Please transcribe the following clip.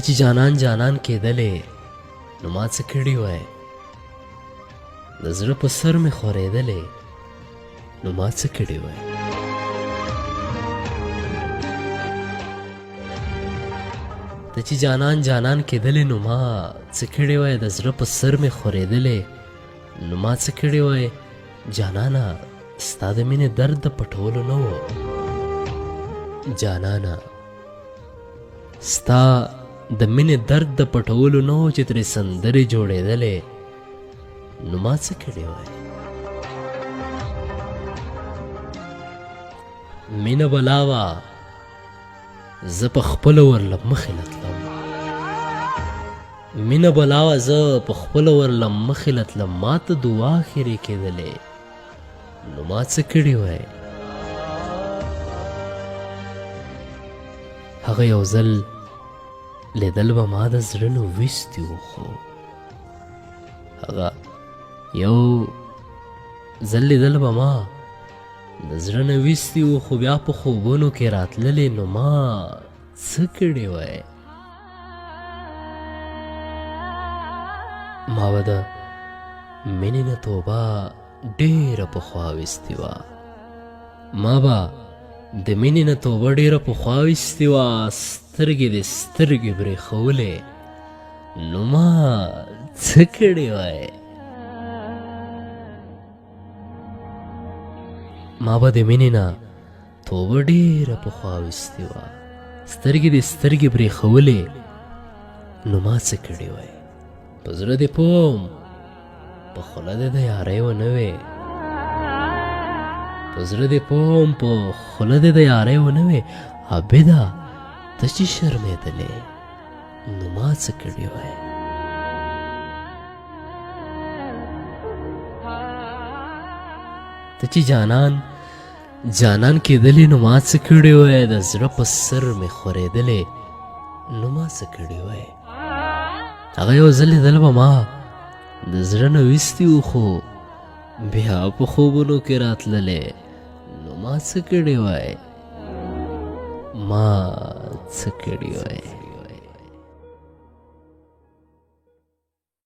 چې جانان جانان کېدلې نو ما څه کړي وای، د زړه په سر مې خورېدلې نو ما څه کړي وای. ته چې جانان جانان کېدلې نو ما څه کړي وای، د زړه په سر مې خورېدلې نو ما څه کړي وای. جانانه ستا د مینې درد د پټولو نه و، جانانه ستا د مینې درد د پټولو نه و چې ترې سندرې جوړېدلې نو ما څه کړي وای. مینه بلا وه زه په خپله ورله مخې له تلم، مینه بلا وه زه په خپله ورله مخې له تلم، ما ته دعا خیرې کېدلې نو ما څه کړي وای. هغه یو ځل لیدل به ما د زړه نه ویستي و، خو هغه یو ځل لیدل به ما د زړه نه ویستي و، خو بیا په خوبونو کې راتللې نو ما څه کړي وای. ما به د مینې نه توبه ډېره پخوا ویستې وه، ما به د مینې نه توبه ډېره پخوا ویستې وه، سترګې دې سترګې برېښولې نو ما څه کړي وای. ما به د مینې نه توبه ډېره پخوا ویستې وه، سترګې دې سترګې برېښولې نو ما څه کړي وای. په زړه دې پوم په خوله دې د یارۍ ونه وې، په زړه دې پوم په خوله دې د یارۍ ونه وې، عابده ته چې شرمېدلې نو ما څه کړي وای. ته چې جانان جانان کېدلې نو ما څه کړي وای، د زړه په سر مې خورېدلې نو ما څه کړي وای. هغه یو ځل لیدل به ما د زړه نه ویستي و، خو بیا په خوبونو کې راتللې نو ما څه کړي وای، ما څه کړي وای.